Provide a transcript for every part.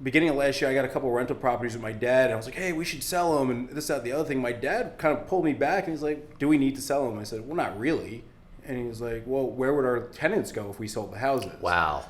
beginning of last year, I got a couple rental properties with my dad, and I was like, hey, we should sell them, and this, that, the other thing. My dad kind of pulled me back, and he's like, do we need to sell them? I said, well, not really. And he was like, well, where would our tenants go if we sold the houses? Wow.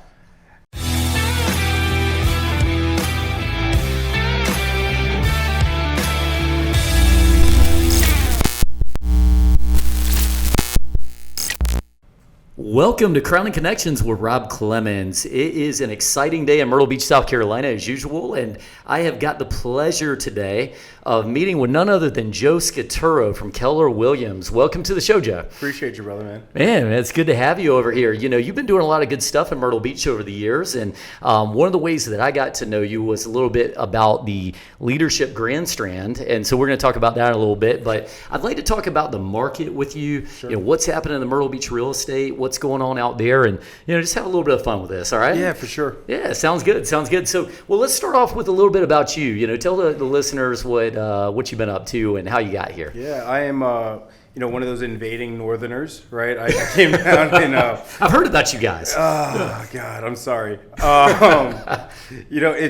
Welcome to Crowning Connections with Rob Clemons. It is an exciting day in Myrtle Beach, South Carolina, as usual, and I have got the pleasure today of meeting with none other than Joe Scaturro from Keller Williams. Welcome to the show, Joe. Appreciate you, brother, man. Man, it's good to have you over here. You know, you've been doing a lot of good stuff in Myrtle Beach over the years, and one of the ways that I got to know you was a little bit about the leadership Grand Strand, and so we're going to talk about that in a little bit, but I'd like to talk about the market with you, Sure. You know, what's happening in the Myrtle Beach real estate, what's going on out there, and just have a little bit of fun with this. All right? Yeah, for sure. Yeah, sounds good. So, well, let's start off with a little bit about you. Tell the listeners what you've been up to and how you got here. Yeah, I am one of those invading northerners, right? I came down in I've heard about you guys. Oh God, I'm sorry.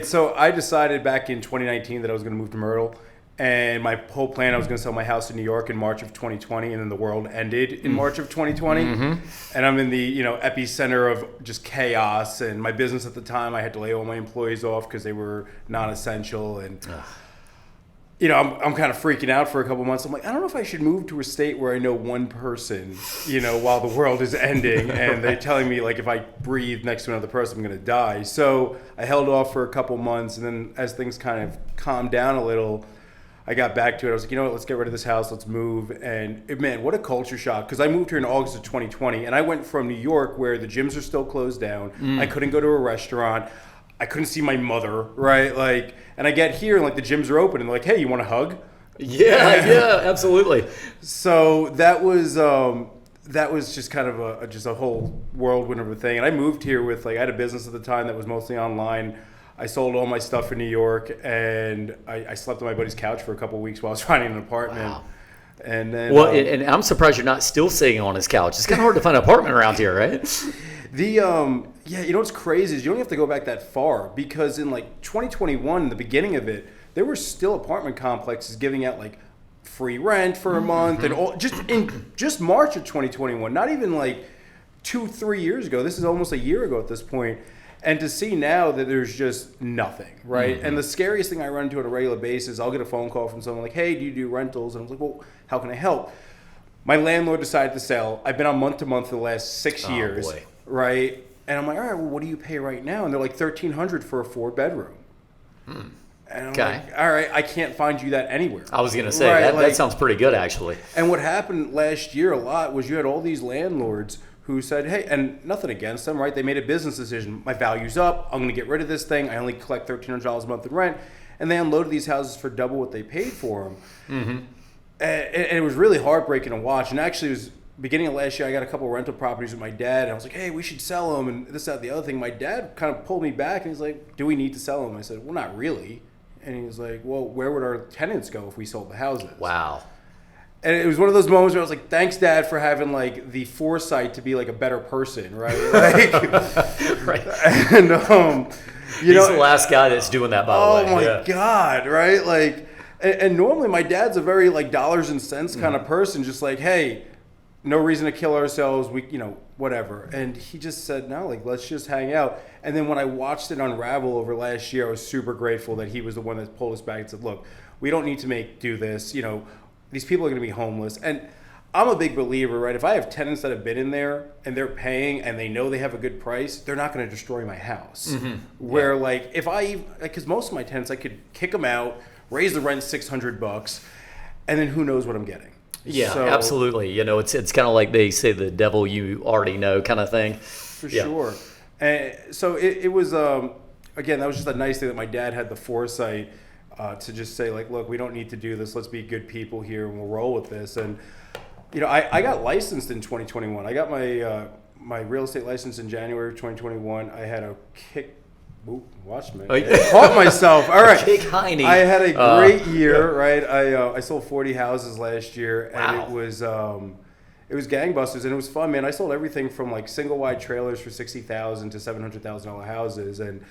So I decided back in 2019 that I was going to move to Myrtle. And my whole plan, I was going to sell my house in New York in March of 2020, and then the world ended in March of 2020. Mm-hmm. And I'm in the epicenter of just chaos. And my business at the time, I had to lay all my employees off because they were non-essential. And I'm kind of freaking out for a couple months. I'm like, I don't know if I should move to a state where I know one person, while the world is ending, and they're telling me like if I breathe next to another person, I'm going to die. So I held off for a couple months, and then as things kind of calmed down a little, I got back to it. I was like, let's get rid of this house. Let's move. And man, what a culture shock. Because I moved here in August of 2020, and I went from New York where the gyms are still closed down. I couldn't go to a restaurant. I couldn't see my mother, right? And I get here and the gyms are open and they're like, hey, you want a hug? Yeah, absolutely. So that was just kind of a whole whirlwind of a thing. And I moved here with I had a business at the time that was mostly online. I sold all my stuff in New York, and I slept on my buddy's couch for a couple of weeks while I was finding an apartment. Wow. And then, and I'm surprised you're not still sitting on his couch. It's kind of hard to find an apartment around here, right? What's crazy is you don't have to go back that far, because in 2021, the beginning of it, there were still apartment complexes giving out free rent for a month, and all just March of 2021, not even 2-3 years ago. This is almost a year ago at this point. And to see now that there's just nothing, right? Mm-hmm. And the scariest thing I run into on a regular basis, I'll get a phone call from someone like, hey, do you do rentals? And I'm like, well, how can I help? My landlord decided to sell. I've been on month to month for the last 6 years, boy. Right? And I'm like, all right, well, what do you pay right now? And they're like $1,300 for a 4-bedroom. And I'm like, all right, I can't find you that anywhere. I was going to say, right? that sounds pretty good, actually. And what happened last year a lot was you had all these landlords who said, hey, and nothing against them, right? They made a business decision. My value's up. I'm going to get rid of this thing. I only collect $1,300 a month in rent. And they unloaded these houses for double what they paid for them. Mm-hmm. And it was really heartbreaking to watch. And actually, it was beginning of last year, I got a couple of rental properties with my dad. And I was like, hey, we should sell them. And this, that, the other thing. My dad kind of pulled me back. And he's like, do we need to sell them? I said, well, not really. And he was like, well, where would our tenants go if we sold the houses? Wow. And it was one of those moments where I was like, thanks, Dad, for having the foresight to be a better person, right? Right. And he's the last guy that's doing that, by the way. Oh my God, right? And normally my dad's a very dollars and cents kind of person, just hey, no reason to kill ourselves, we whatever. And he just said, no, let's just hang out. And then when I watched it unravel over last year, I was super grateful that he was the one that pulled us back and said, look, we don't need to do this, these people are going to be homeless. And I'm a big believer, right? If I have tenants that have been in there and they're paying and they know they have a good price, they're not going to destroy my house. Mm-hmm. Where if because most of my tenants, I could kick them out, raise the rent $600, and then who knows what I'm getting. Yeah, so, absolutely. It's kind of like they say the devil you already know kind of thing. For sure. And so it was, again, that was just a nice thing that my dad had the foresight to just say look, we don't need to do this. Let's be good people here and we'll roll with this. And, I got licensed in 2021. I got my real estate license in January of 2021. I had a kick. Ooh, watch me. I caught myself. All right. Kick hiney. I had a great year, right? I sold 40 houses last year, and it was gangbusters, and it was fun, man. I sold everything from single wide trailers for $60,000 to $700,000 houses, and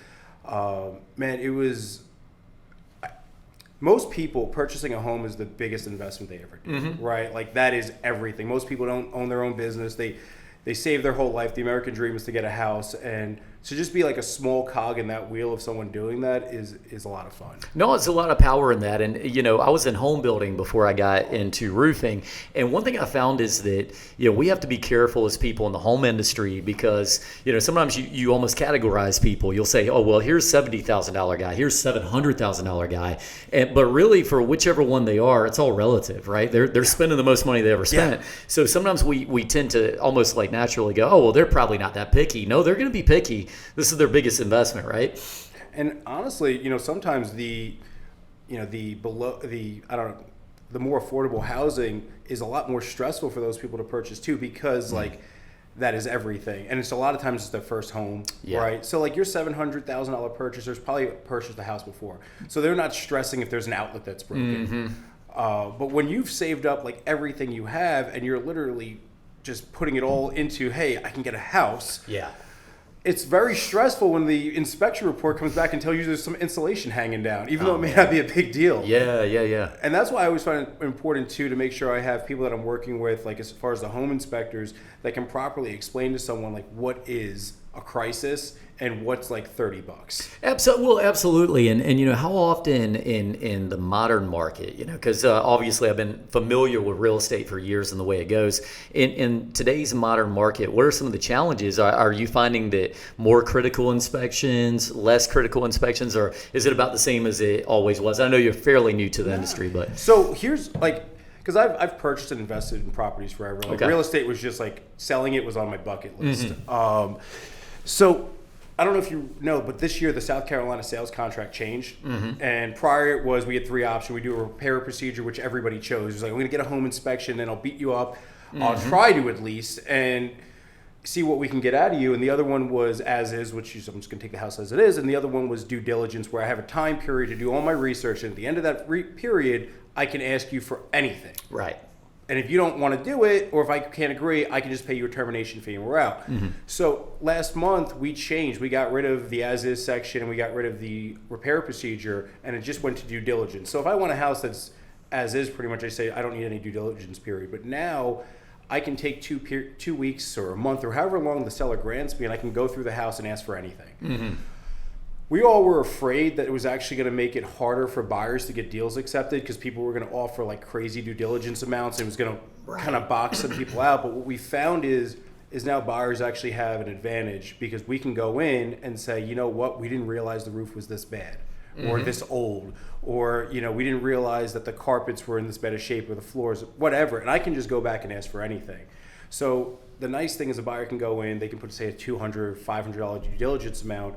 Man, it was. Most people purchasing a home is the biggest investment they ever do, right? Like that is everything. Most people don't own their own business. They save their whole life. The American dream is to get a house, and to just be like a small cog in that wheel of someone doing that is a lot of fun. No, it's a lot of power in that. And, I was in home building before I got into roofing. And one thing I found is that, we have to be careful as people in the home industry because, sometimes you almost categorize people. You'll say, oh, well, here's $70,000 guy, here's $700,000 guy. But really, for whichever one they are, it's all relative, right? They're spending the most money they ever spent. Yeah. So sometimes we tend to almost like naturally go, oh, well, they're probably not that picky. No, they're going to be picky. This is their biggest investment, right? And honestly, sometimes the more affordable housing is a lot more stressful for those people to purchase too, because like that is everything, and it's a lot of times it's their first home, right? So like your $700,000 purchasers probably purchased a house before, so they're not stressing if there's an outlet that's broken. But when you've saved up like everything you have, and you're literally just putting it all into, hey, I can get a house. Yeah. It's very stressful when the inspection report comes back and tells you there's some insulation hanging down, even though it may not be a big deal. Yeah. And that's why I always find it important, too, to make sure I have people that I'm working with, like as far as the home inspectors, that can properly explain to someone, like, what is a crisis and what's like $30. Absolutely. And how often in the modern market, because obviously I've been familiar with real estate for years and the way it goes. In today's modern market, what are some of the challenges? Are you finding that more critical inspections, less critical inspections, or is it about the same as it always was? I know you're fairly new to the industry, but. So here's like, because I've purchased and invested in properties forever. Like real estate was just like selling it was on my bucket list. So I don't know if you know, but this year the South Carolina sales contract changed. And prior it was we had three options. We do a repair procedure, which everybody chose. It was like, I'm going to get a home inspection, and I'll beat you up. I'll try to at least, and see what we can get out of you. And the other one was as is, which is I'm just going to take the house as it is. And the other one was due diligence, where I have a time period to do all my research. And at the end of that period, I can ask you for anything. Right. And if you don't want to do it, or if I can't agree, I can just pay you a termination fee and we're out. So last month we changed. We got rid of the as-is section and we got rid of the repair procedure, and it just went to due diligence. So if I want a house that's as-is, pretty much I say I don't need any due diligence period. But now I can take 2 weeks or a month or however long the seller grants me, and I can go through the house and ask for anything. We all were afraid that it was actually going to make it harder for buyers to get deals accepted, because people were going to offer like crazy due diligence amounts, and it was going to kind of box some people out. But what we found is now buyers actually have an advantage, because we can go in and say, you know what, we didn't realize the roof was this bad or this old, or we didn't realize that the carpets were in this bad of shape, or the floors, whatever. And I can just go back and ask for anything. So the nice thing is a buyer can go in, they can put, say, a $200, $500 due diligence amount,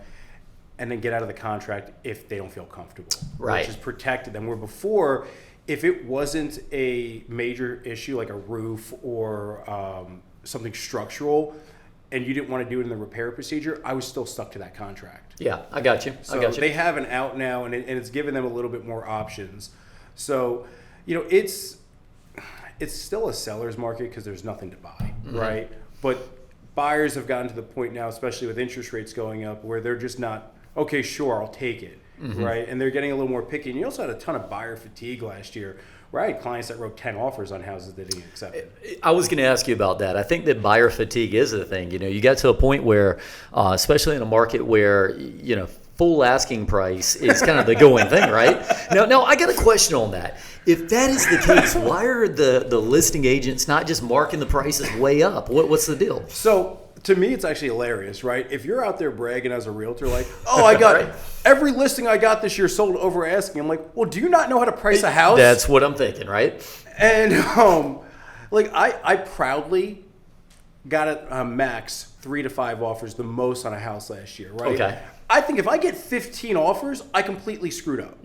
and then get out of the contract if they don't feel comfortable, which is protected them. Where before, if it wasn't a major issue like a roof or something structural, and you didn't want to do it in the repair procedure, I was still stuck to that contract. Yeah, I got you. So they have an out now, and it's given them a little bit more options. So, it's still a seller's market because there's nothing to buy, right? But buyers have gotten to the point now, especially with interest rates going up, where they're just not, okay, sure, I'll take it, right? And they're getting a little more picky. And you also had a ton of buyer fatigue last year, where I had clients that wrote 10 offers on houses that didn't accept it. I was going to ask you about that. I think that buyer fatigue is the thing. You got to a point where, especially in a market where, full asking price is kind of the going thing, right? Now, I got a question on that. If that is the case, why are the listing agents not just marking the prices way up? What's the deal? So, to me, it's actually hilarious, right? If you're out there bragging as a realtor, like, oh, I got every listing I got this year sold over asking. I'm like, well, do you not know how to price a house? That's what I'm thinking, right? And I proudly got a max 3 to 5 offers, the most on a house last year, right? Okay. I think if I get 15 offers, I completely screwed up,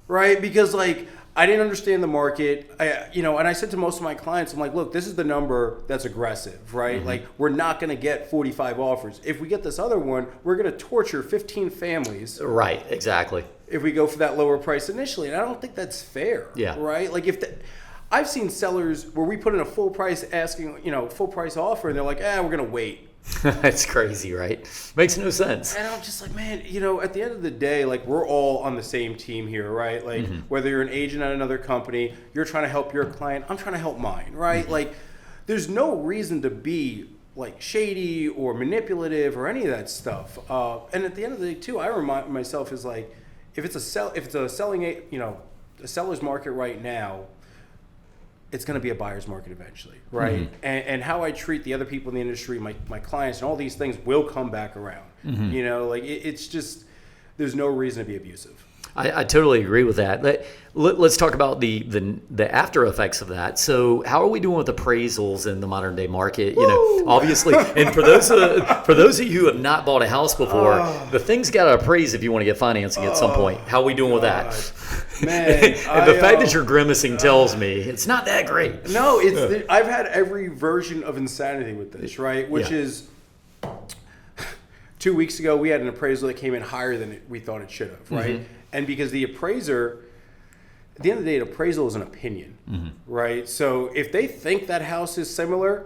right? Because I didn't understand the market, and I said to most of my clients, I'm like, look, this is the number that's aggressive, right? Like, we're not going to get 45 offers. If we get this other one, we're going to torture 15 families. Right, exactly. If we go for that lower price initially, and I don't think that's fair, right? Like, I've seen sellers where we put in a full price offer, and they're like, we're going to wait. That's crazy, right? Makes no sense. And I'm just like, man, at the end of the day, like, we're all on the same team here, right? Like, whether you're an agent at another company, you're trying to help your client, I'm trying to help mine, right? Like, there's no reason to be like shady or manipulative or any of that stuff. And at the end of the day, too, I remind myself is like, if it's a seller's market right now, it's going to be a buyer's market eventually, right? And how I treat the other people in the industry, my clients, and all these things will come back around. Like it's just, there's no reason to be abusive. I totally agree with that. Let's talk about the after effects of that. So how are we doing with appraisals in the modern day market? Obviously, and for those of you who have not bought a house before, the thing's got to appraise if you want to get financing at some point. How are we doing with that? Man, and the fact that you're grimacing tells me it's not that great. No, I've had every version of insanity with this, right? Which is 2 weeks ago, we had an appraisal that came in higher than we thought it should have, right? And because the appraiser, at the end of the day, an appraisal is an opinion, right? So if they think that house is similar,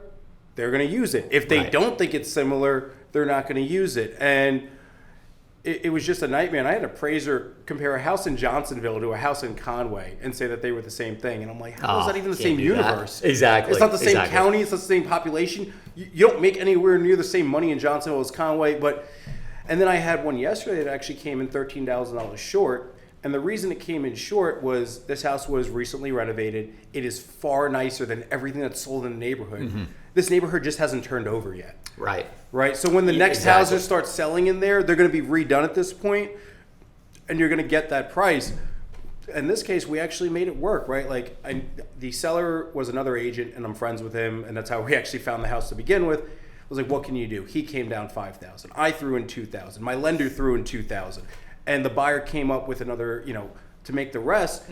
they're going to use it. If they don't think it's similar, they're not going to use it. And it was just a nightmare. And I had an appraiser compare a house in Johnsonville to a house in Conway and say that they were the same thing. And I'm like, how is that even the same universe? Exactly. It's not the same county. It's not the same population. You don't make anywhere near the same money in Johnsonville as Conway. And then I had one yesterday that actually came in $13,000 short. And the reason it came in short was this house was recently renovated. It is far nicer than everything that's sold in the neighborhood. This neighborhood just hasn't turned over yet. Right. So when the next houses start selling in there, they're going to be redone at this point, and you're going to get that price. In this case, we actually made it work, right? Like the seller was another agent, and I'm friends with him, and that's how we actually found the house to begin with. I was like, what can you do? He came down $5,000. I threw in $2,000. My lender threw in $2,000, and the buyer came up with another, to make the rest.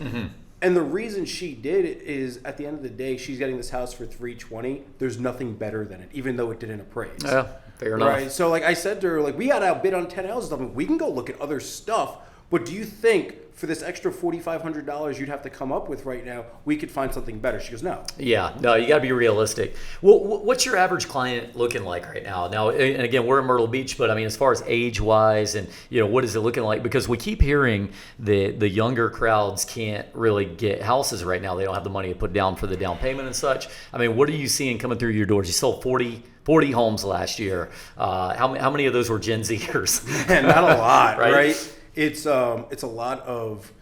And the reason she did it is, at the end of the day, she's getting this house for $320. There's nothing better than it, even though it didn't appraise. Yeah, fair enough. Right. So, like I said to her, like, we got outbid on 10 houses. I mean, we can go look at other stuff, but do you think for this extra $4,500 you'd have to come up with right now, we could find something better? She goes, no. Yeah, no, you got to be realistic. Well, what's your average client looking like right now? Now, and again, we're in Myrtle Beach, but I mean, as far as age-wise and, what is it looking like? Because we keep hearing the younger crowds can't really get houses right now. They don't have the money to put down for the down payment and such. I mean, what are you seeing coming through your doors? You sold 40 homes last year. How many of those were Gen Zers? Man, not a lot, right? It's a lot of,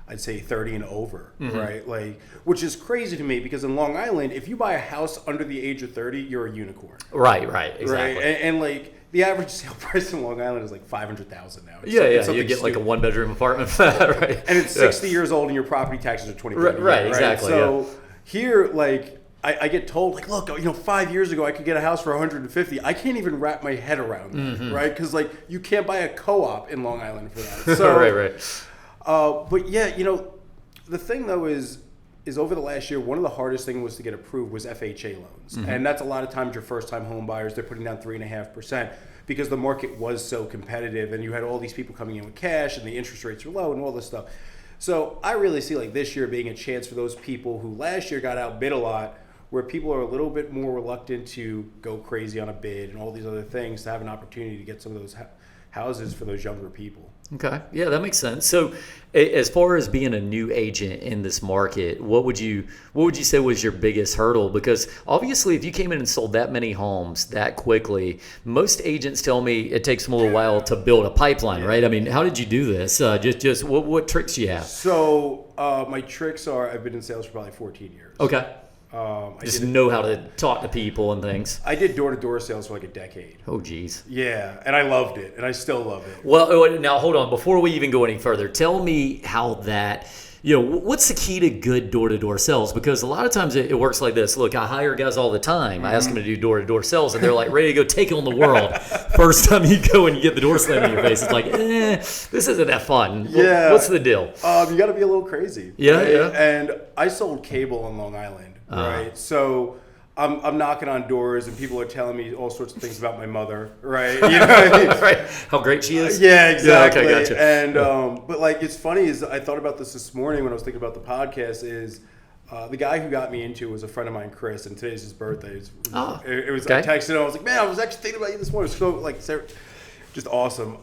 I'd say 30 and over, right? Like, which is crazy to me because in Long Island, if you buy a house under the age of 30, you're a unicorn. Right, exactly. Right? And like the average sale price in Long Island is like $500,000 now. You get like a 1-bedroom apartment for that, right? And it's 60 years old and your property taxes are 20%. Right, exactly. So here, like, I get told, like, look, 5 years ago I could get a house for $150. I can't even wrap my head around that, right? Because like you can't buy a co-op in Long Island for that. So, right. But yeah, the thing though is over the last year, one of the hardest things was to get approved was FHA loans, and that's a lot of times your first-time home buyers. They're putting down 3.5% because the market was so competitive, and you had all these people coming in with cash, and the interest rates were low, and all this stuff. So I really see like this year being a chance for those people who last year got outbid a lot, where people are a little bit more reluctant to go crazy on a bid and all these other things, to have an opportunity to get some of those houses for those younger people. Okay. Yeah, that makes sense. So as far as being a new agent in this market, what would you say was your biggest hurdle? Because obviously if you came in and sold that many homes that quickly, most agents tell me it takes them a little while to build a pipeline, right? I mean, how did you do this? Just what tricks do you have? So my tricks are, I've been in sales for probably 14 years. Okay. Just know how to talk to people and things. I did door-to-door sales for like a decade. Oh, geez. Yeah, and I loved it, and I still love it. Well, now hold on. Before we even go any further, tell me how that, what's the key to good door-to-door sales? Because a lot of times it works like this. Look, I hire guys all the time. I ask them to do door-to-door sales, and they're like ready to go take on the world. First time you go and you get the door slammed in your face, it's like, this isn't that fun. Yeah. What's the deal? You got to be a little crazy. Yeah, right? yeah. And I sold cable on Long Island. Right, so I'm knocking on doors and people are telling me all sorts of things about my mother, right? You know what I mean? Right. How great she is. Yeah, exactly. Yeah, okay, gotcha. And but like it's funny is I thought about this morning when I was thinking about the podcast. Is The guy who got me into it was a friend of mine, Chris, and today's his birthday. It was okay. I texted him. I was like, man, I was actually thinking about you this morning. So like, just awesome.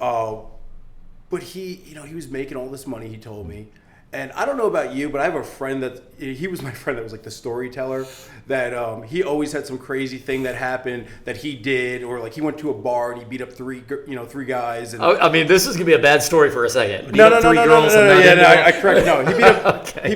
But he was making all this money. He told me. And I don't know about you, but I have a friend he was my friend that was like the storyteller, that he always had some crazy thing that happened that he did, or like he went to a bar and he beat up three guys. And I mean, this is gonna be a bad story for a second. No, I correct. No, he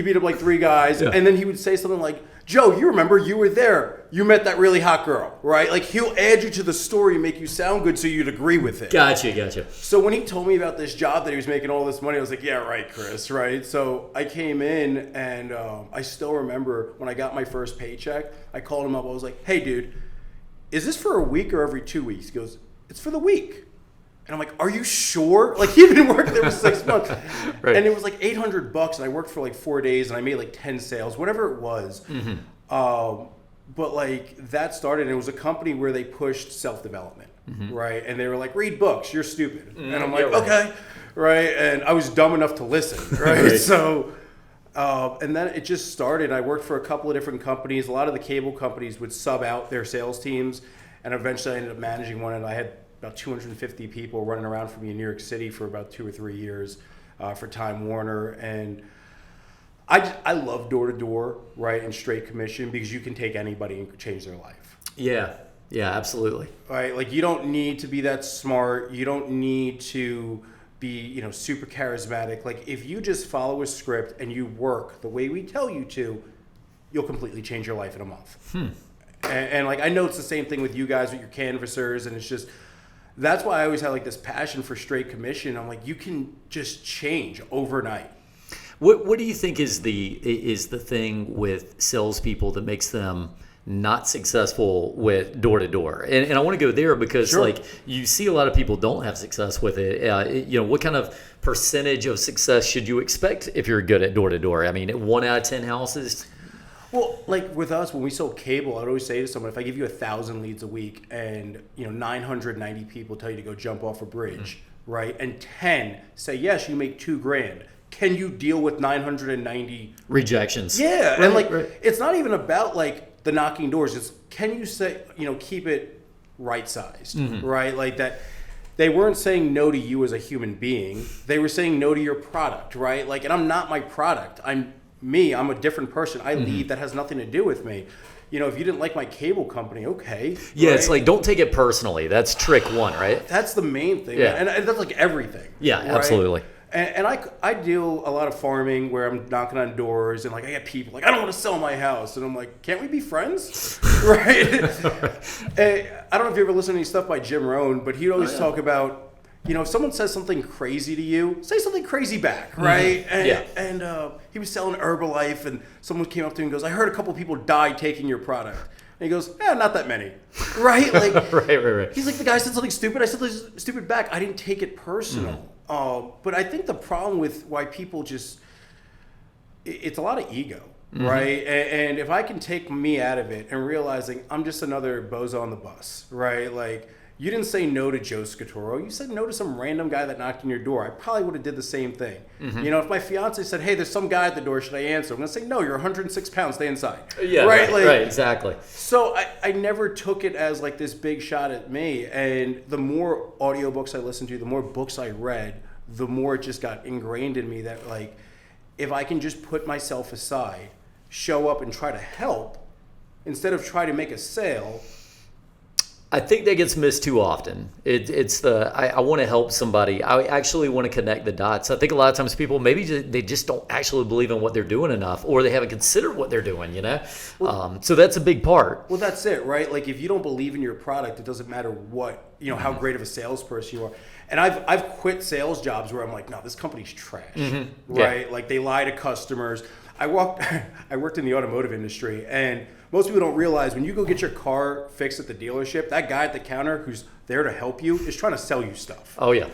beat up like three guys, Yeah. and then he would say something like, Joe, you remember you were there. You met that really hot girl, right? Like he'll add you to the story and make you sound good so you'd agree with it. Gotcha. So when he told me about this job that he was making all this money, I was like, yeah, right, Chris, right? So I came in and I still remember when I got my first paycheck, I called him up. I was like, hey, dude, is this for a week or every 2 weeks? He goes, it's for the week. And I'm like, are you sure? Like he'd been working there for 6 months. Right. And it was like $800 and I worked for like 4 days and I made like 10 sales, whatever it was. Mm-hmm. But like that started, and it was a company where they pushed self-development, right? And they were like, read books, you're stupid. And I'm like, okay, right? And I was dumb enough to listen, right? Right. So, and then it just started. I worked for a couple of different companies. A lot of the cable companies would sub out their sales teams, and eventually I ended up managing one, and I had about 250 people running around for me in New York City for about 2 or 3 years for Time Warner. And I love door-to-door, right, and straight commission, because you can take anybody and change their life. Yeah, absolutely. Right, like you don't need to be that smart. You don't need to be, super charismatic. Like if you just follow a script and you work the way we tell you to, you'll completely change your life in a month. And like I know it's the same thing with you guys with your canvassers, and it's just that's why I always had like this passion for straight commission. I'm like, you can just change overnight. What do you think is the thing with salespeople that makes them not successful with door to door? And I want to go there because Sure. like you see a lot of people don't have success with it. What kind of percentage of success should you expect if you're good at door to door? I mean, 1 out of 10 houses. Well, like with us, when we sold cable, I'd always say to someone, if I give you 1,000 leads a week and 990 people tell you to go jump off a bridge, right, and 10 say yes, you make $2,000. Can you deal with 990 rejections? Yeah, Right, and like right. it's not even about like the knocking doors. It's can you say keep it right sized, right? Like that. They weren't saying no to you as a human being. They were saying no to your product, right? Like, and I'm not my product. I'm me. I'm a different person. I leave. That has nothing to do with me. If you didn't like my cable company, okay. Yeah, right? it's like don't take it personally. That's trick one, right? That's the main thing. Yeah. And that's like everything. Yeah, right? absolutely. And I do a lot of farming where I'm knocking on doors and like I get people like, I don't want to sell my house. And I'm like, can't we be friends? Right? And I don't know if you ever listen to any stuff by Jim Rohn, but he'd always talk about, if someone says something crazy to you, say something crazy back, right? And he was selling Herbalife and someone came up to him and goes, I heard a couple people died taking your product. And he goes, not that many, right? Like, right. He's like, the guy said something stupid. I said something stupid back. I didn't take it personal. But I think the problem with why people it's a lot of ego, right? And if I can take me out of it and realizing I'm just another bozo on the bus, right? Like, you didn't say no to Joe Scaturro. You said no to some random guy that knocked on your door. I probably would have did the same thing. If my fiance said, hey, there's some guy at the door, should I answer? I'm going to say, no, you're 106 pounds, stay inside. Yeah, right, exactly. So I never took it as like this big shot at me. And the more audiobooks I listened to, the more books I read, the more it just got ingrained in me that like, if I can just put myself aside, show up and try to help, instead of try to make a sale. I think that gets missed too often. I want to help somebody. I actually want to connect the dots. I think a lot of times people maybe they just don't actually believe in what they're doing enough, or they haven't considered what they're doing. So that's a big part. Well, that's it, right? Like if you don't believe in your product, it doesn't matter what how great of a salesperson you are. And I've quit sales jobs where I'm like, no, this company's trash, right? Like they lie to customers. I worked in the automotive industry, and most people don't realize when you go get your car fixed at the dealership, that guy at the counter who's there to help you is trying to sell you stuff. Oh, yeah.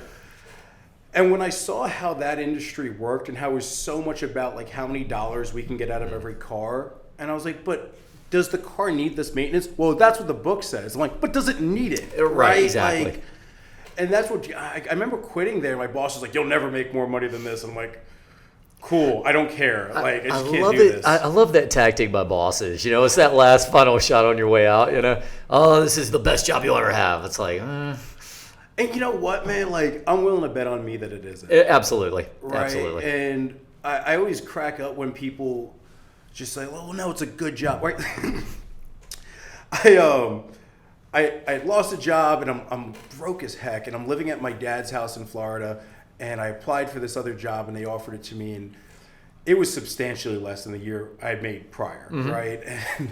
And when I saw how that industry worked and how it was so much about like how many dollars we can get out of every car, and I was like, but does the car need this maintenance? Well, that's what the book says. I'm like, but does it need it? Right, exactly. Like, and that's what I remember quitting there. My boss was like, you'll never make more money than this. And I'm like, cool. I don't care. Like, I just can't love do it. this. I love that tactic by bosses. You know, it's that last final shot on your way out. You know, oh, this is the best job you'll ever have. It's like, And you know what, man? Like, I'm willing to bet on me that it isn't. Absolutely, Right? absolutely. And I always crack up when people just say, "Oh no, it's a good job." Right? I lost a job and I'm broke as heck, and I'm living at my dad's house in Florida, and I applied for this other job and they offered it to me, and it was substantially less than the year I had made prior, right? And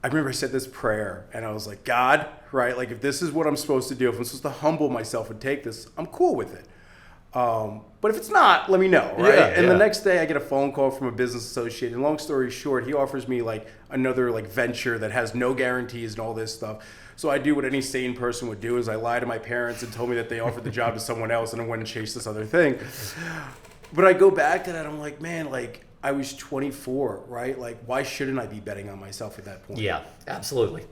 I remember I said this prayer and I was like, God, right? Like, if this is what I'm supposed to do, if I'm supposed to humble myself and take this, I'm cool with it. But if it's not, let me know, right? Yeah, and yeah. the next day I get a phone call from a business associate, and long story short, he offers me like another like venture that has no guarantees and all this stuff. So I do what any sane person would do, is I lie to my parents and told me that they offered the job to someone else, and I went and chased this other thing. But I go back to that, I'm like, man, like, I was 24, right? Like, why shouldn't I be betting on myself at that point? Yeah, absolutely.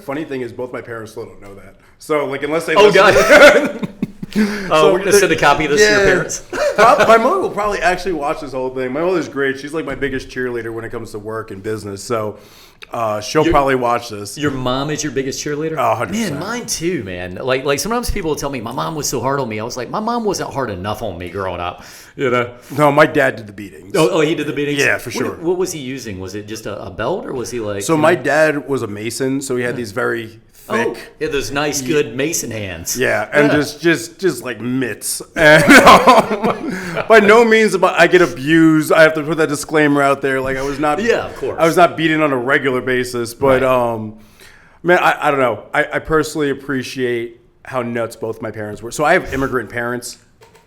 Funny thing is, both my parents still don't know that. So, like, unless they Oh listen God. Oh, we're gonna send a copy of this to your parents. My mother will probably actually watch this whole thing. My mother's great. She's like my biggest cheerleader when it comes to work and business. So she'll probably watch this. Your mom is your biggest cheerleader? Oh, 100%. Man, mine too, man. Like sometimes people will tell me my mom was so hard on me. I was like, my mom wasn't hard enough on me growing up. You know? No, my dad did the beatings. Oh, he did the beatings? Yeah, for sure. What was he using? Was it just a belt, or was he like... So my dad was a mason, so he had these very thick... yeah, those nice, good mason hands. Yeah, and just like mitts. And by no means am I get abused. I have to put that disclaimer out there. Like, I was not... Yeah, of course. I was not beaten on a regular basis, but man, I don't know. I personally appreciate how nuts both my parents were. So I have immigrant parents.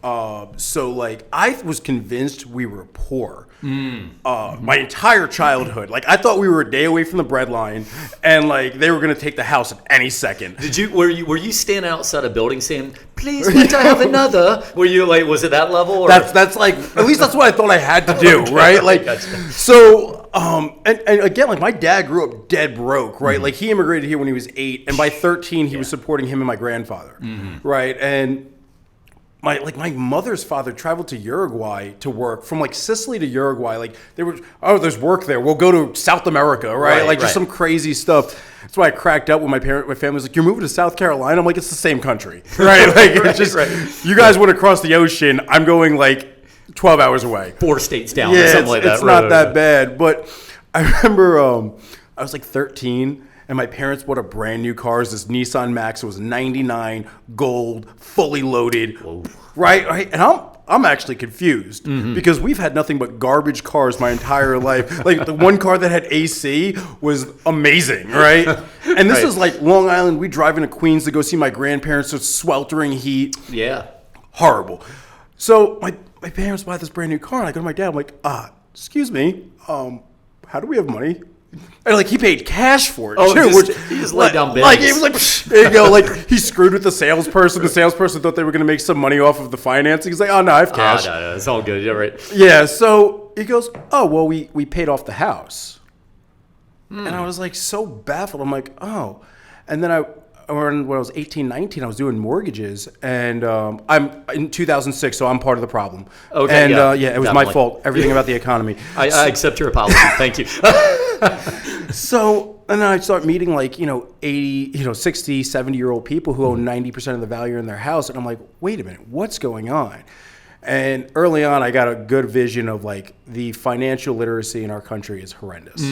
So like, I was convinced we were poor my entire childhood. Like, I thought we were a day away from the breadline, and like they were gonna take the house at any second. Were you standing outside a building saying, "Please, might I have another"? Were you like, was it that level? Or? That's like, at least that's what I thought I had to do, right? Like, Gotcha. so and again, like, my dad grew up dead broke, right? Like, he immigrated here when he was 8, and by 13 he was supporting him and my grandfather, right? And my mother's father traveled to Uruguay to work, from like Sicily to Uruguay. Like, they were, oh, there's work there, we'll go to South America, right? Like, just some crazy stuff. That's why I cracked up when my family was like, "You're moving to South Carolina?" I'm like, it's the same country, right? Like, it's just, you guys went across the ocean, I'm going like 12 hours away. 4 states down, or something like that. It's not that bad. But I remember I was like 13, and my parents bought a brand new car. It was this Nissan Max. It was 99, gold, fully loaded. Whoa. Right? And I'm actually confused because we've had nothing but garbage cars my entire life. Like, the one car that had AC was amazing, right? And this is like Long Island. We drive into Queens to go see my grandparents. It's sweltering heat. Yeah. Horrible. So my parents buy this brand new car, and I go to my dad. I'm like, excuse me, how do we have money? And like, he paid cash for it too. He just laid down bets. Like, he was like, psh, there you go. Like, he screwed with the salesperson. The salesperson thought they were going to make some money off of the financing. He's like, oh no, I have cash. No, it's all good. You're right. Yeah. So he goes, oh well, we paid off the house, and I was like so baffled. I'm like, oh, and then when I was 18, 19, I was doing mortgages, and I'm in 2006, so I'm part of the problem. Okay, and yeah, it was definitely. my fault. Everything about the economy. I accept your apology. Thank you. So, and then I start meeting, like, 80, 60, 70-year-old people who own 90% of the value in their house, and I'm like, wait a minute, what's going on? And early on, I got a good vision of, like, the financial literacy in our country is horrendous.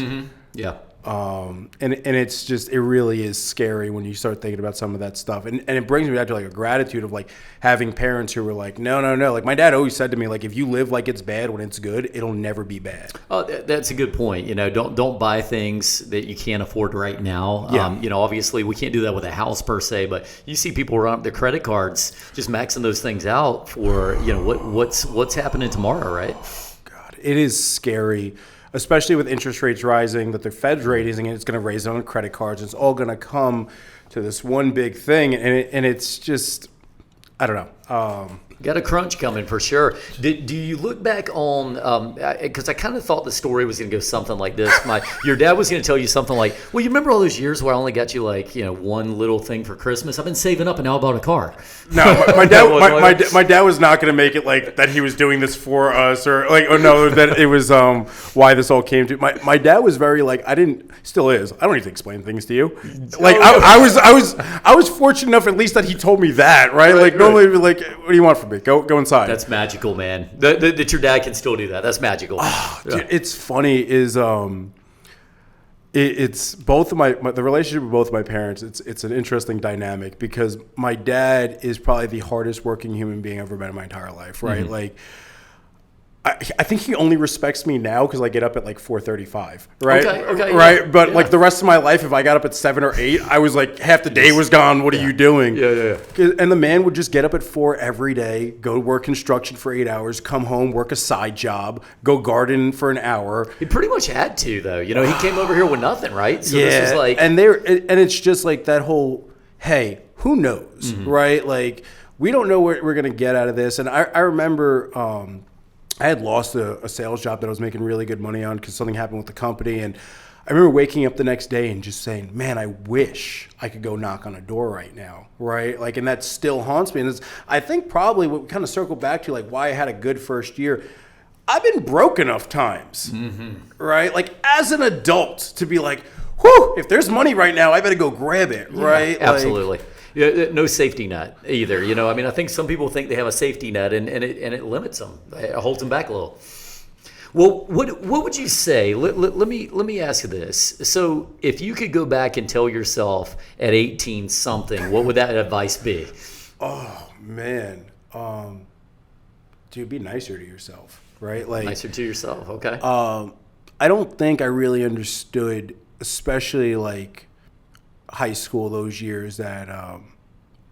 Yeah. And it's just, it really is scary when you start thinking about some of that stuff. And it brings me back to like a gratitude of like having parents who were like, no. Like, my dad always said to me, like, if you live like it's bad when it's good, it'll never be bad. Oh, that's a good point. Don't buy things that you can't afford right now. Yeah. Obviously we can't do that with a house per se, but you see people run up their credit cards, just maxing those things out for, what's happening tomorrow, right? God, it is scary. Especially with interest rates rising, that the Fed's raising it, it's going to raise it on credit cards. It's all going to come to this one big thing, and it's just, I don't know. Got a crunch coming for sure. Do you look back on, because I kind of thought the story was going to go something like this. Your dad was going to tell you something like, well, you remember all those years where I only got you like, one little thing for Christmas? I've been saving up and now I bought a car. No, my dad was not going to make it like that he was doing this for us that it was why this all came to. My dad was very like, still is. I don't need to explain things to you. Like I was fortunate enough at least that he told me that, right? Like normally he'd be like, what do you want from me? Go inside. That's magical, man. That your dad can still do that. That's magical. Dude, it's funny is it's both of the relationship with both of my parents. It's an interesting dynamic because my dad is probably the hardest working human being I've ever met in my entire life, right? Mm-hmm. Like I think he only respects me now because I get up at like 4:35, right? Okay, right. Yeah. But like the rest of my life, if I got up at 7 or 8, I was like half the day was gone. What are you doing? Yeah. And the man would just get up at 4 every day, go work construction for 8 hours, come home, work a side job, go garden for an hour. He pretty much had to though. He came over here with nothing, right? So this was like, and it's just like that whole, hey, who knows, mm-hmm. right? Like we don't know what we're gonna get out of this. And I remember. I had lost a sales job that I was making really good money on because something happened with the company. And I remember waking up the next day and just saying, man, I wish I could go knock on a door right now, right? Like, and that still haunts me. And I think probably what we kind of circle back to, like, why I had a good first year. I've been broke enough times, mm-hmm. right? Like, as an adult to be like, whew, if there's money right now, I better go grab it, right? Absolutely. No safety net either. I think some people think they have a safety net and it limits them. It holds them back a little. Well, what would you say? Let me ask you this. So if you could go back and tell yourself at 18 something, what would that advice be? Oh, man. Dude, be nicer to yourself, right? Like nicer to yourself, okay. I don't think I really understood, especially like high school, those years, that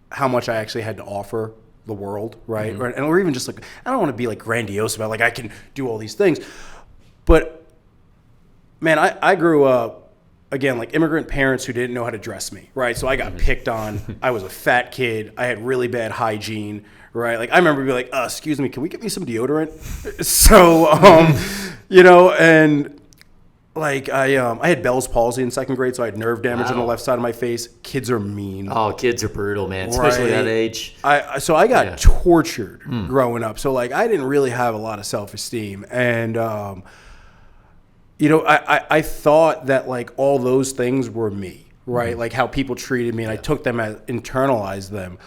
how much I actually had to offer the world, right? Mm-hmm. And or even just like, I don't want to be like grandiose about like I can do all these things, but man, I grew up again like immigrant parents who didn't know how to dress me, right? So I got picked on. I was a fat kid. I had really bad hygiene, right? Like I remember being like, excuse me, can we get me some deodorant? So and like I had Bell's palsy in second grade, so I had nerve damage on the left side of my face. Kids are mean. Oh, kids are brutal, man, especially that age. So I got tortured growing up. So like I didn't really have a lot of self-esteem, and I thought that like all those things were me, right? Mm-hmm. Like how people treated me, and I took them as internalized them.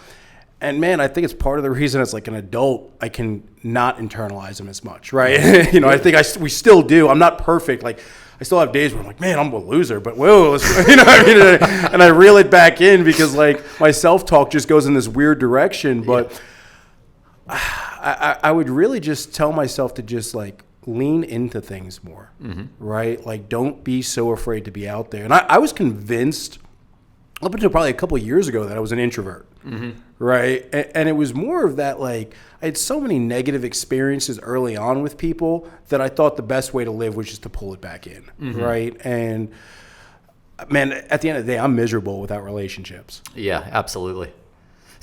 And man, I think it's part of the reason as like an adult, I can not internalize them as much, right? I think we still do. I'm not perfect. Like I still have days where I'm like, man, I'm a loser, but whoa, and I reel it back in because like my self-talk just goes in this weird direction. But I would really just tell myself to just like lean into things more, mm-hmm. right? Like don't be so afraid to be out there. And I was convinced up until probably a couple of years ago that I was an introvert, mm-hmm. right? And it was more of that, like, I had so many negative experiences early on with people that I thought the best way to live was just to pull it back in, mm-hmm. right? And, man, at the end of the day, I'm miserable without relationships. Yeah, absolutely.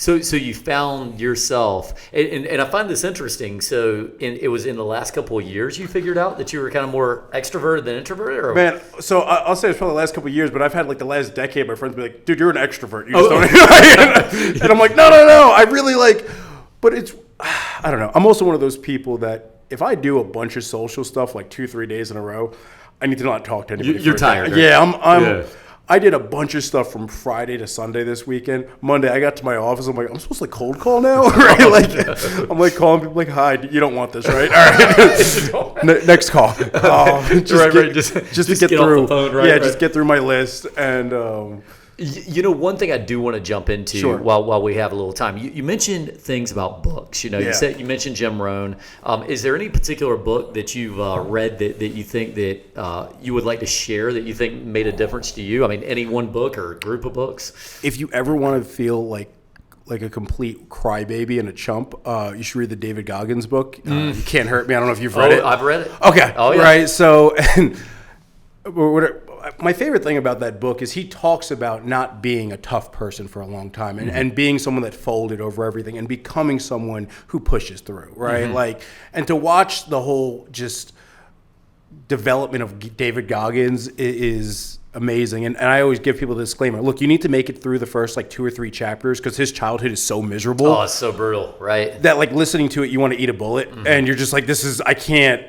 So you found yourself, and I find this interesting. So it was in the last couple of years you figured out that you were kind of more extroverted than introverted? Or? Man, so I'll say it's probably the last couple of years, but I've had like the last decade, my friends be like, dude, you're an extrovert. You just don't. And I'm like, no. I really like, but it's, I don't know. I'm also one of those people that if I do a bunch of social stuff like 2-3 days in a row, I need to not talk to anybody. You're tired. Right? Yeah, I did a bunch of stuff from Friday to Sunday this weekend. Monday, I got to my office. I'm like, I'm supposed to like cold call now, right? Like, I'm like calling people like, "Hi, you don't want this, right? All right, next call. Just to get through. Off the phone, right? Just get through my list." And one thing I do want to jump into while we have a little time. You mentioned things about books. You mentioned Jim Rohn. Is there any particular book that you've read that you think that you would like to share that you think made a difference to you? I mean, any one book or a group of books? If you ever want to feel like a complete crybaby and a chump, you should read the David Goggins book. You Can't Hurt Me. I don't know if you've read it. I've read it. Okay. Oh, yeah. Right. So, my favorite thing about that book is he talks about not being a tough person for a long time and being someone that folded over everything and becoming someone who pushes through, right? Like, and to watch the whole just development of David Goggins is amazing. And I always give people the disclaimer, look, you need to make it through the first like 2 or 3 chapters because his childhood is so miserable. Oh, it's so brutal, right? That like listening to it, you want to eat a bullet and you're just like, I can't.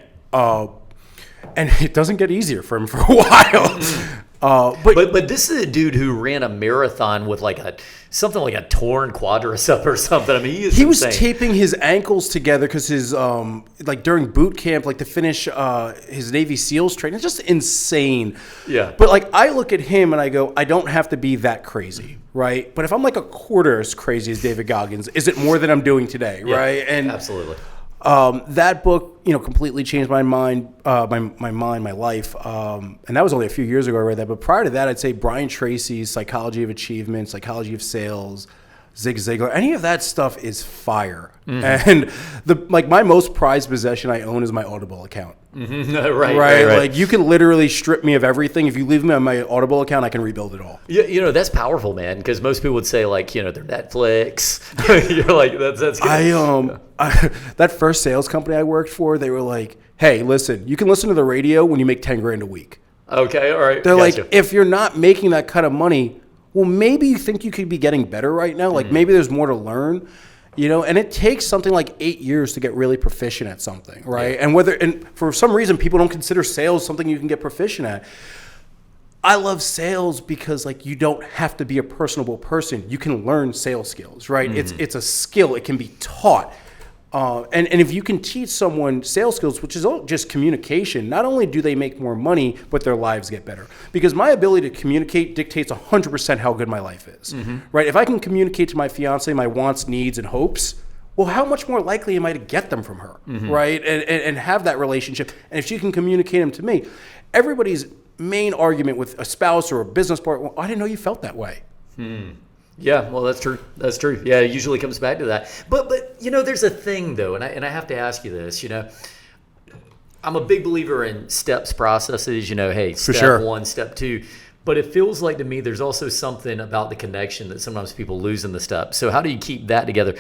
And it doesn't get easier for him for a while. But this is a dude who ran a marathon with like something like a torn quadricep or something. I mean, he was taping his ankles together because his like during boot camp, like to finish his Navy SEALs training. It's just insane. Yeah. But like I look at him and I go, I don't have to be that crazy, right? But if I'm like a quarter as crazy as David Goggins, is it more than I'm doing today, right? And absolutely. That book, completely changed my mind, my life. And that was only a few years ago I read that. But prior to that, I'd say Brian Tracy's Psychology of Achievement, Psychology of Sales, Zig Ziglar, any of that stuff is fire. And my most prized possession I own is my Audible account. Right. Like you can literally strip me of everything. If you leave me on my Audible account, I can rebuild it all. Yeah, that's powerful, man. Because most people would say like, they're Netflix. You're like, that's good. That first sales company I worked for, they were like, hey, listen, you can listen to the radio when you make $10,000 a week. Okay, all right. They're like, if you're not making that kind of money, well, maybe you think you could be getting better right now. Like maybe there's more to learn. And it takes something like 8 years to get really proficient at something, right? Yeah. And for some reason, people don't consider sales something you can get proficient at. I love sales because like you don't have to be a personable person. You can learn sales skills, right? It's a skill. It can be taught. And if you can teach someone sales skills, which is all just communication, not only do they make more money, but their lives get better. Because my ability to communicate dictates 100% how good my life is, right? If I can communicate to my fiance my wants, needs, and hopes, well, how much more likely am I to get them from her, right? And have that relationship. And if she can communicate them to me, everybody's main argument with a spouse or a business partner, well, I didn't know you felt that way. Yeah, well, that's true. That's true. Yeah, it usually comes back to that. But there's a thing though, and I have to ask you this. I'm a big believer in steps, processes. Hey, step 1, step 2. But it feels like to me there's also something about the connection that sometimes people lose in the steps. So how do you keep that together?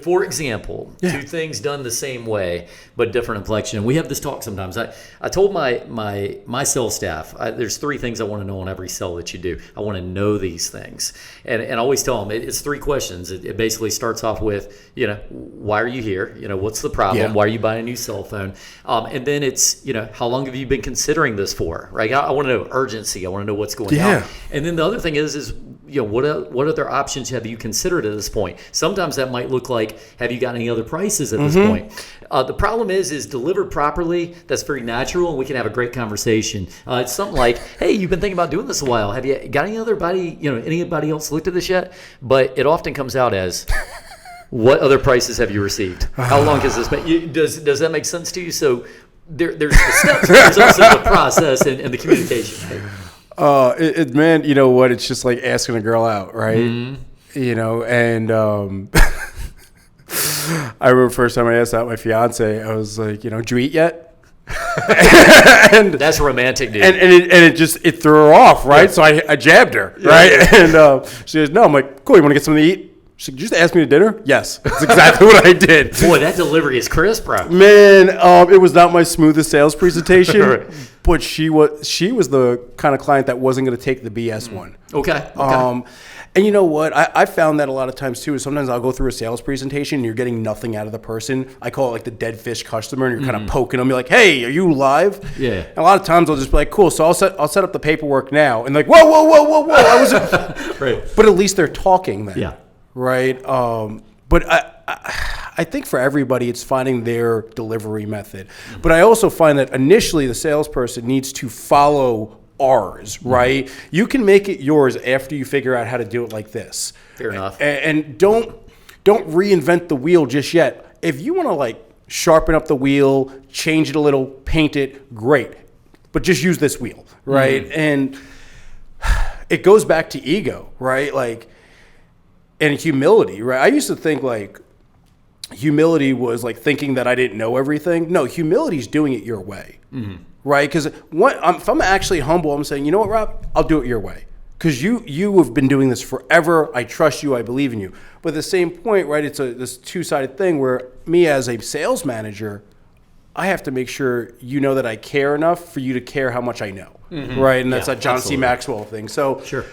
For example, 2 things done the same way but different inflection. And we have this talk sometimes. I told my sales staff, there's 3 things I want to know on every sell that you do. I want to know these things. And I always tell them it's 3 questions. It basically starts off with, why are you here? What's the problem? Yeah. Why are you buying a new cell phone? And then it's, how long have you been considering this for? Right? I want to know urgency. I want to know what's going on. And then the other thing is what other options have you considered at this point? Sometimes that might look like, have you got any other prices at this point? The problem is delivered properly. That's very natural, and we can have a great conversation. It's something like, hey, you've been thinking about doing this a while. Have you got anybody else looked at this yet? But it often comes out as, what other prices have you received? How long has this been? Does that make sense to you? So there's the steps, there's also the process and the communication. Man, you know what? It's just like asking a girl out, right? And I remember first time I asked out my fiance, I was like, did you eat yet? And that's romantic, dude. And it threw her off, right? So I jabbed her, right? And she goes, no. I'm like, cool. You want to get something to eat? She's like, did you just ask me to dinner? Yes, that's exactly what I did. Boy, that delivery is crisp, bro. Man, it was not my smoothest sales presentation, but she was the kind of client that wasn't going to take the BS one. Okay. And you know what? I found that a lot of times too. Is sometimes I'll go through a sales presentation and you're getting nothing out of the person. I call it like the dead fish customer, and you're kind of poking them. You're like, "Hey, are you live?" Yeah. And a lot of times I'll just be like, "Cool, so I'll set up the paperwork now." And like, "Whoa! I wasn't." Right. But at least they're talking then. Yeah. Right. But I think for everybody, it's finding their delivery method. But I also find that initially the salesperson needs to follow ours, right? You can make it yours after you figure out how to do it like this. Fair enough. And don't reinvent the wheel just yet. If you want to like sharpen up the wheel, change it a little, paint it, great. But just use this wheel, right? And it goes back to ego, right? Like, and humility, right? I used to think like humility was like thinking that I didn't know everything. No, humility is doing it your way. right? Because if I'm actually humble, I'm saying, you know what, Rob, I'll do it your way. Because you have been doing this forever. I trust you. I believe in you. But at the same point, right, it's this two-sided thing where me as a sales manager, I have to make sure you know that I care enough for you to care how much I know, right? And that's that John C. Maxwell thing. So sure.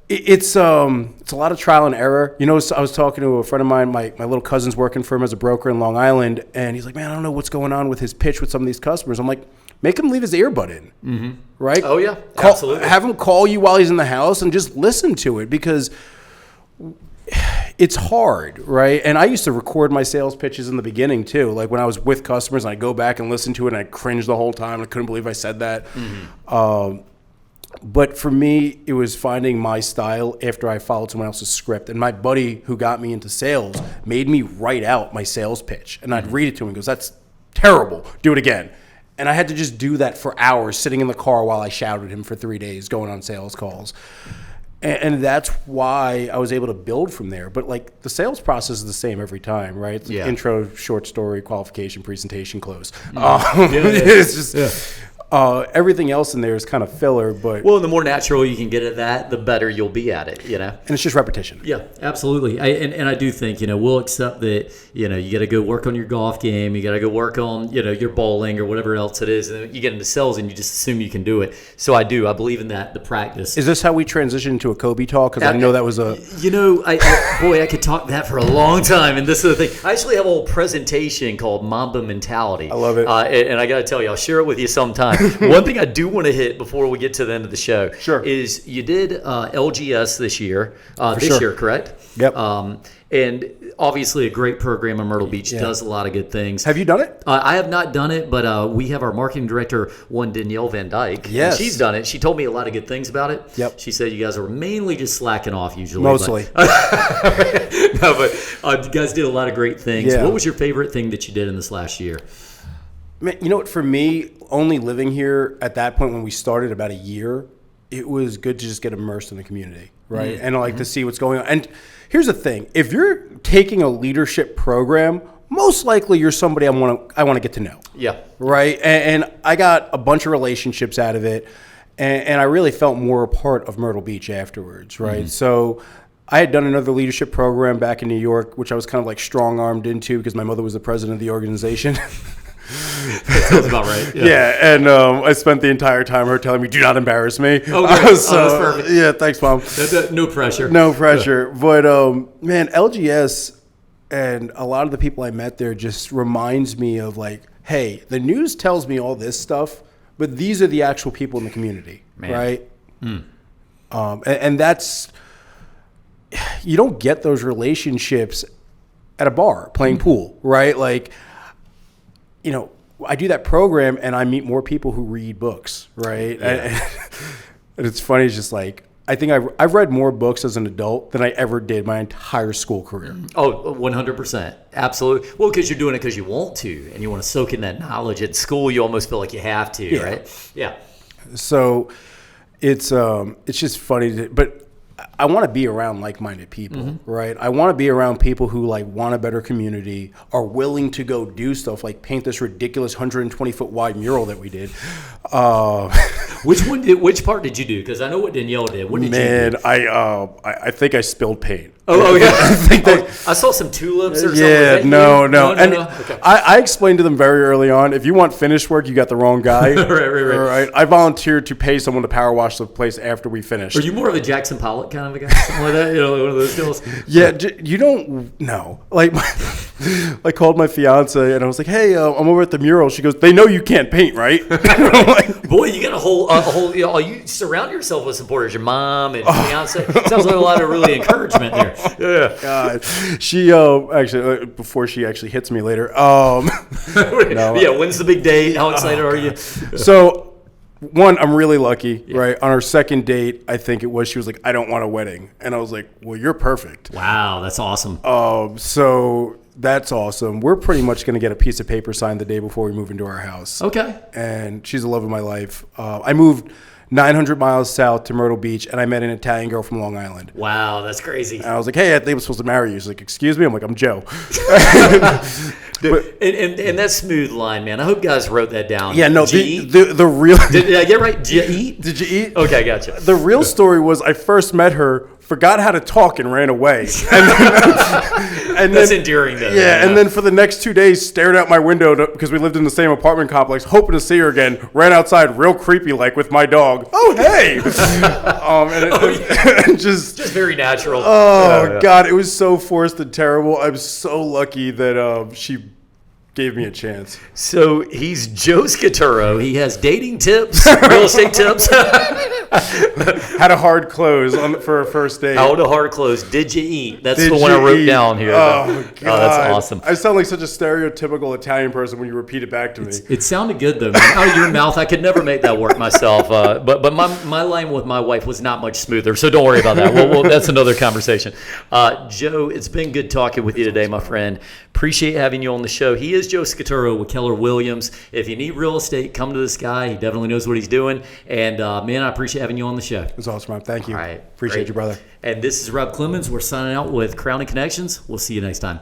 It's a lot of trial and error. You know, I was talking to a friend of mine, my little cousin's working for him as a broker in Long Island, and he's like, man, I don't know what's going on with his pitch with some of these customers. I'm like, make him leave his earbud in, right? Oh, yeah, absolutely. Have him call you while he's in the house and just listen to it, because it's hard, right? And I used to record my sales pitches in the beginning too. Like when I was with customers and I'd go back and listen to it and I'd cringe the whole time. I couldn't believe I said that. But for me, it was finding my style after I followed someone else's script. And my buddy who got me into sales made me write out my sales pitch. And I'd read it to him and goes, that's terrible. Do it again. And I had to just do that for hours sitting in the car while I shouted him for 3 days going on sales calls. And that's why I was able to build from there. But like the sales process is the same every time, right? It's intro, short story, qualification, presentation, close. It's just everything else in there is kind of filler. But well, the more natural you can get at that, the better you'll be at it, you know? And it's just repetition. Yeah, absolutely. And I do think, you know, we'll accept that, you know, you got to go work on your golf game. You got to go work on, you know, your bowling or whatever else it is. And you get into sales and you just assume you can do it. So I believe in that, the practice. Is this how we transitioned into a Kobe talk? Because I know that was a... You know, I could talk that for a long time. And this is the thing. I actually have a whole presentation called Mamba Mentality. I love it. And I got to tell you, I'll share it with you sometime. One thing I do want to hit before we get to the end of the show is you did LGS this year. Year, correct? Yep. And obviously a great program in Myrtle Beach, does a lot of good things. Have you done it? I have not done it, but we have our marketing director, Danielle Van Dyke. Yes. And she's done it. She told me a lot of good things about it. Yep. She said you guys are mainly just slacking off usually. Mostly. No, but you guys did a lot of great things. Yeah. What was your favorite thing that you did in this last year? Man, you know what? For me, only living here at that point when we started about a year, it was good to just get immersed in the community, right? And I like to see what's going on. And here's the thing. If you're taking a leadership program, most likely you're somebody I want to get to know. Yeah. Right? And I got a bunch of relationships out of it. And I really felt more a part of Myrtle Beach afterwards, right? So I had done another leadership program back in New York, which I was kind of like strong-armed into because my mother was the president of the organization. That sounds about right. Yeah, and I spent the entire time her telling me, "Do not embarrass me." Oh, great. That's perfect. Yeah, thanks, Mom. No pressure. No pressure. But man, LGS and a lot of the people I met there just reminds me of like, hey, the news tells me all this stuff, but these are the actual people in the community, right? And that's, you don't get those relationships at a bar playing pool, right? Like, you know, I do that program and I meet more people who read books, right? Yeah. And it's funny, it's just like, I think I've read more books as an adult than I ever did my entire school career. Oh, 100%. Absolutely. Well, because you're doing it because you want to and you want to soak in that knowledge. At school, you almost feel like you have to, right? Yeah. So it's just funny, but I want to be around like-minded people, right? I want to be around people who like want a better community, are willing to go do stuff like paint this ridiculous 120-foot wide mural that we did. Which part did you do? Because I know what Danielle did. What did you do? I think I spilled paint. Oh yeah. I saw some tulips or something. Yeah, no. Okay. I explained to them very early on, if you want finished work, you got the wrong guy. Right. I volunteered to pay someone to power wash the place after we finished. Are you more of a Jackson Pollock kind of a guy? Something like that? You know, one of those deals? Yeah, you don't know. Like, I called my fiance and I was like, hey, I'm over at the mural. She goes, they know you can't paint, right? Like, boy, you got a whole you know, you surround yourself with supporters, your mom and fiance. Sounds like a lot of really encouragement there. Yeah. God. She actually before she actually hits me later. No. Yeah, when's the big day? How excited are you? So one, I'm really lucky, right? On our second date, I think it was, she was like, I don't want a wedding. And I was like, well, you're perfect. Wow, that's awesome. So that's awesome. We're pretty much going to get a piece of paper signed the day before we move into our house. Okay. And she's the love of my life. I moved 900 miles south to Myrtle Beach, and I met an Italian girl from Long Island. Wow, that's crazy. And I was like, hey, I think I'm supposed to marry you. She's like, excuse me? I'm like, I'm Joe. And that smooth line, man. I hope guys wrote that down. Yeah, no, Did you eat? the real. Did I get it right? Did you eat? Did you eat? Okay, gotcha. The real story was I first met her, forgot how to talk, and ran away. And That's endearing, though. Yeah, and then for the next 2 days, stared out my window because we lived in the same apartment complex, hoping to see her again. Ran outside, real creepy, like with my dog. Oh, hey! And just very natural. Oh, God, it was so forced and terrible. I'm so lucky that she gave me a chance. So he's Joe Scaturro. He has dating tips, real estate tips. Had a hard close for a first date. How to hard close? Did you eat? That's the one I wrote down here. Oh, God. Oh, that's awesome. I sound like such a stereotypical Italian person when you repeat it back to me. It sounded good, though, man. Out of your mouth, I could never make that work myself. But my line with my wife was not much smoother, so don't worry about that. Well, that's another conversation. Joe, it's been good talking with you today, my friend. Appreciate having you on the show. He is Joe Scaturro with Keller Williams. If you need real estate, come to this guy. He definitely knows what he's doing. And, man, I appreciate having you on the show. It was awesome, Rob. Thank you. All right. Appreciate you, brother. And this is Rob Clemons. We're signing out with Crowning Connections. We'll see you next time.